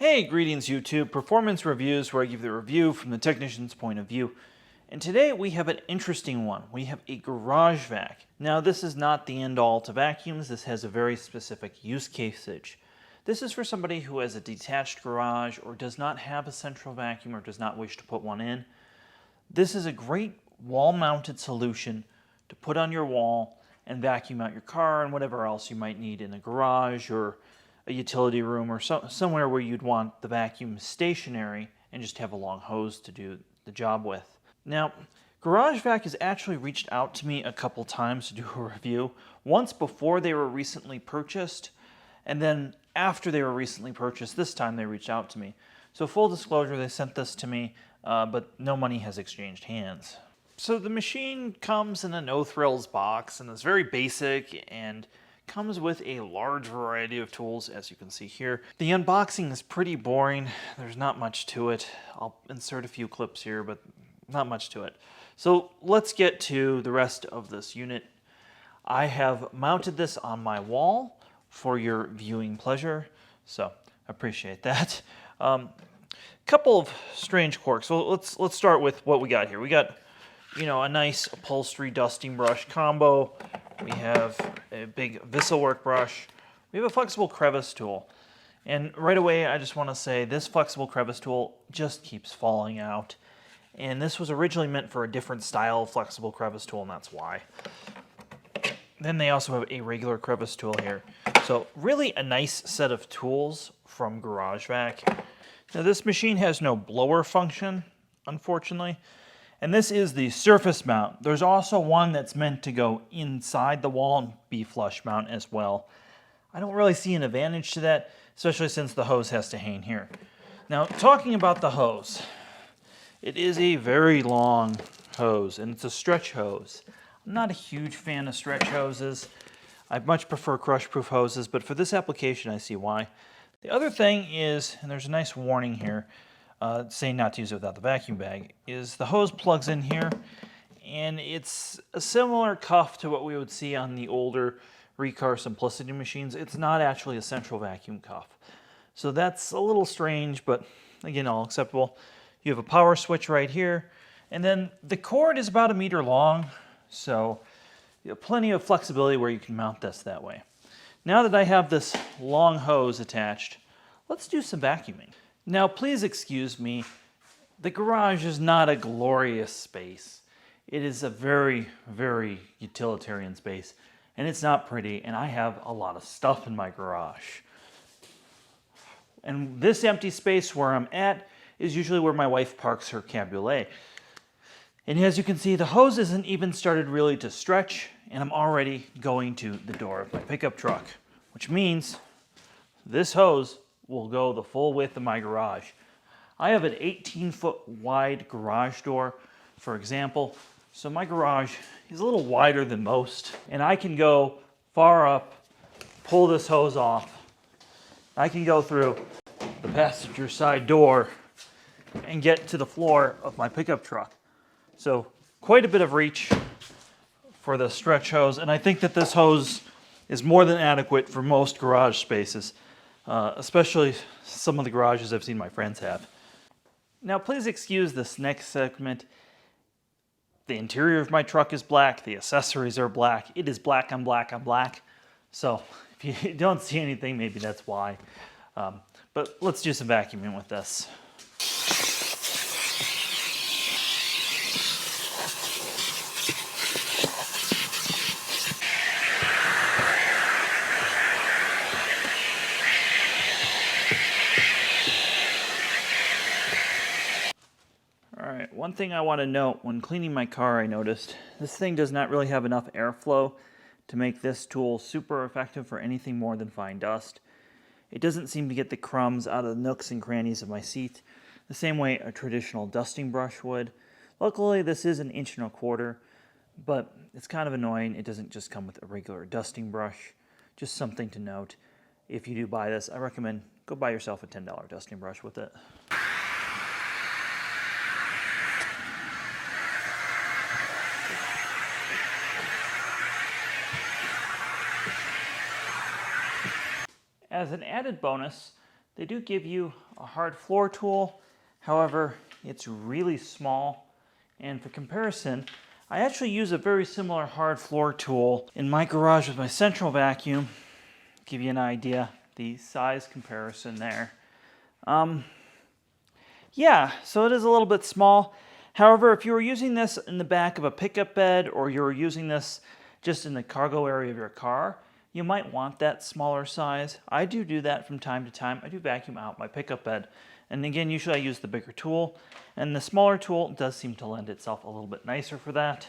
Hey, greetings YouTube, Performance Reviews, where I give the review from the technician's point of view. And today we have an interesting one. We have a garage vac. Now this is not the end-all to vacuums, this has a very specific use caseage. This is for somebody who has a detached garage or does not have a central vacuum or does not wish to put one in. This is a great wall-mounted solution to put on your wall and vacuum out your car and whatever else you might need in a garage or a utility room or somewhere where you'd want the vacuum stationary and just have a long hose to do the job with. Now, GarageVac has actually reached out to me a couple times to do a review. Once before they were recently purchased, and then after they were recently purchased, this time they reached out to me. So full disclosure, they sent this to me, but no money has exchanged hands. So the machine comes in a no thrills box and is very basic and comes with a large variety of tools, as you can see here. The unboxing is pretty boring. There's not much to it. I'll insert a few clips here, but not much to it. So let's get to the rest of this unit. I have mounted this on my wall for your viewing pleasure, so appreciate that. Couple of strange quirks. So let's start with what we got here. We got, a nice upholstery dusting brush combo. We have a big Visselwerk brush. We have a flexible crevice tool. And right away, I just want to say this flexible crevice tool just keeps falling out. And this was originally meant for a different style of flexible crevice tool, and that's why. Then they also have a regular crevice tool here. So really a nice set of tools from GarageVac. Now this machine has no blower function, unfortunately. And this is the surface mount. There's also one that's meant to go inside the wall and be flush mount as well. I don't really see an advantage to that, especially since the hose has to hang here. Now, talking about the hose, it is a very long hose, and it's a stretch hose. I'm not a huge fan of stretch hoses. I much prefer crush-proof hoses, but for this application, I see why. The other thing is, and there's a nice warning here, saying not to use it without the vacuum bag, is the hose plugs in here, and it's a similar cuff to what we would see on the older Recar Simplicity machines. It's not actually a central vacuum cuff. So that's a little strange, but again, all acceptable. You have a power switch right here, and then the cord is about 1 meter long, so you have plenty of flexibility where you can mount this that way. Now that I have this long hose attached, let's do some vacuuming. Now, please excuse me, the garage is not a glorious space. It is a very, very utilitarian space, and it's not pretty, and I have a lot of stuff in my garage. And this empty space where I'm at is usually where my wife parks her cabriolet. And as you can see, the hose isn't even started really to stretch, and I'm already going to the door of my pickup truck, which means this hose will go the full width of my garage. I have an 18-foot wide garage door, for example, so my garage is a little wider than most, and I can go far up, pull this hose off. I can go through the passenger side door and get to the floor of my pickup truck. So quite a bit of reach for the stretch hose, and I think that this hose is more than adequate for most garage spaces. Especially some of the garages I've seen my friends have. Now please excuse this next segment. The interior of my truck is black, the accessories are black, it is black on black on black. So if you don't see anything, maybe that's why. But let's do some vacuuming with this. Alright, one thing I want to note, when cleaning my car I noticed, this thing does not really have enough airflow to make this tool super effective for anything more than fine dust. It doesn't seem to get the crumbs out of the nooks and crannies of my seat, the same way a traditional dusting brush would. Luckily this is 1 1/4 inches, but it's kind of annoying. It doesn't just come with a regular dusting brush. Just something to note. If you do buy this, I recommend go buy yourself a $10 dusting brush with it. As an added bonus, They do give you a hard floor tool. However, it's really small. And for comparison, I actually use a very similar hard floor tool in my garage with my central vacuum. Give you an idea, the size comparison there. Yeah, so it is a little bit small. However, if you were using this in the back of a pickup bed or you were using this just in the cargo area of your car, you might want that smaller size. I do that from time to time. I do vacuum out my pickup bed. And again, usually I use the bigger tool. And the smaller tool does seem to lend itself a little bit nicer for that.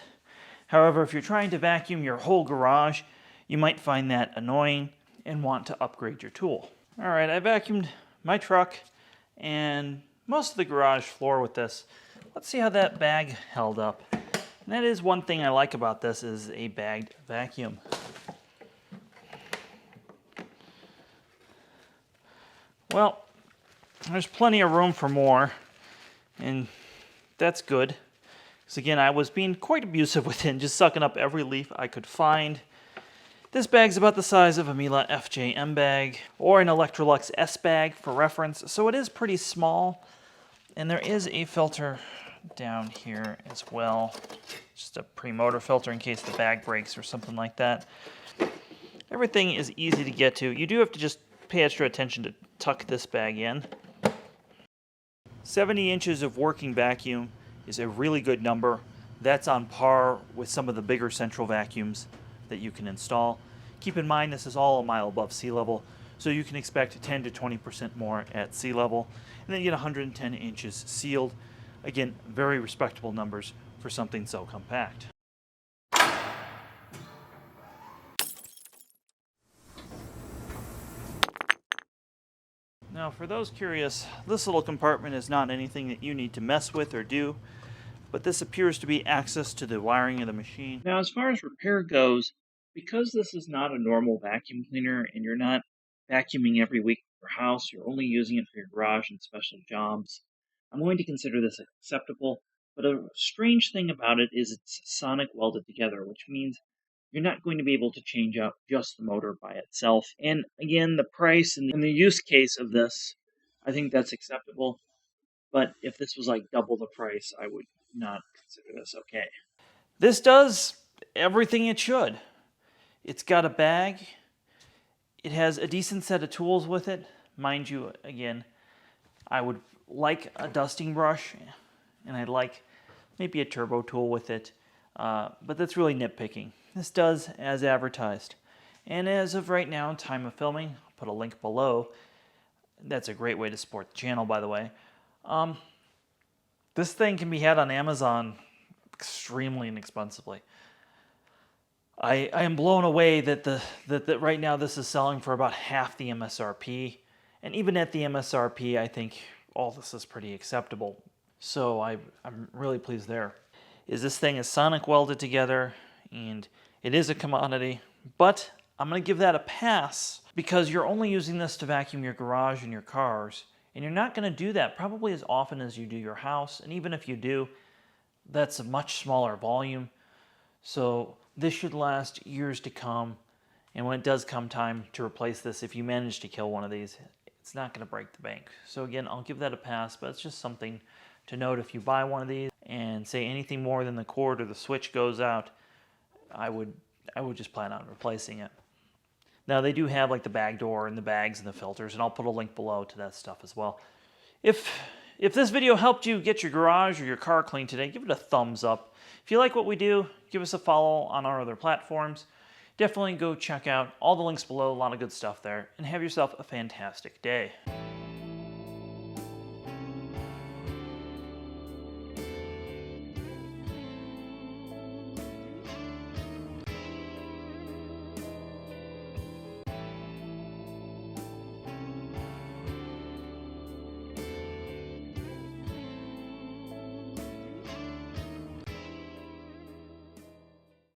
However, if you're trying to vacuum your whole garage, you might find that annoying and want to upgrade your tool. All right, I vacuumed my truck and most of the garage floor with this. Let's see how that bag held up. And that is one thing I like about this, is a bagged vacuum. Well, there's plenty of room for more, and that's good. Because again, I was being quite abusive with it, just sucking up every leaf I could find. This bag's about the size of a Miele FJ-M bag, or an Electrolux S bag for reference, so it is pretty small. And there is a filter down here as well, just a pre-motor filter in case the bag breaks or something like that. Everything is easy to get to. You do have to just pay extra attention to tuck this bag in. 70 inches of working vacuum is a really good number. That's on par with some of the bigger central vacuums that you can install. Keep in mind this is all a mile above sea level, so you can expect 10 to 20% more at sea level, and then you get 110 inches sealed. Again, very respectable numbers for something so compact. Now, for those curious, this little compartment is not anything that you need to mess with or do, but this appears to be access to the wiring of the machine. Now, as far as repair goes, because this is not a normal vacuum cleaner and you're not vacuuming every week for your house, you're only using it for your garage and special jobs, I'm going to consider this acceptable. But a strange thing about it is it's sonic welded together, which means you're not going to be able to change out just the motor by itself. And again, the price and the use case of this, I think that's acceptable. But if this was like double the price, I would not consider this okay. This does everything it should. It's got a bag. It has a decent set of tools with it. Mind you, again, I would like a dusting brush, and I'd like maybe a turbo tool with it. But that's really nitpicking. This does as advertised. And as of right now, time of filming, I'll put a link below. That's a great way to support the channel, by the way. This thing can be had on Amazon extremely inexpensively. I am blown away that right now this is selling for about half the MSRP. And even at the MSRP, I think all this is pretty acceptable. So I'm really pleased there. This thing is sonic welded together, and it is a commodity, but I'm going to give that a pass because you're only using this to vacuum your garage and your cars, and you're not going to do that probably as often as you do your house, and even if you do, that's a much smaller volume. So this should last years to come, and when it does come time to replace this, if you manage to kill one of these, it's not going to break the bank. So again, I'll give that a pass, but it's just something to note if you buy one of these and say anything more than the cord or the switch goes out, I would just plan on replacing it. Now they do have like the bag door and the bags and the filters, and I'll put a link below to that stuff as well. If this video helped you get your garage or your car clean today, give it a thumbs up. If you like what we do, give us a follow on our other platforms. Definitely go check out all the links below, a lot of good stuff there, and have yourself a fantastic day.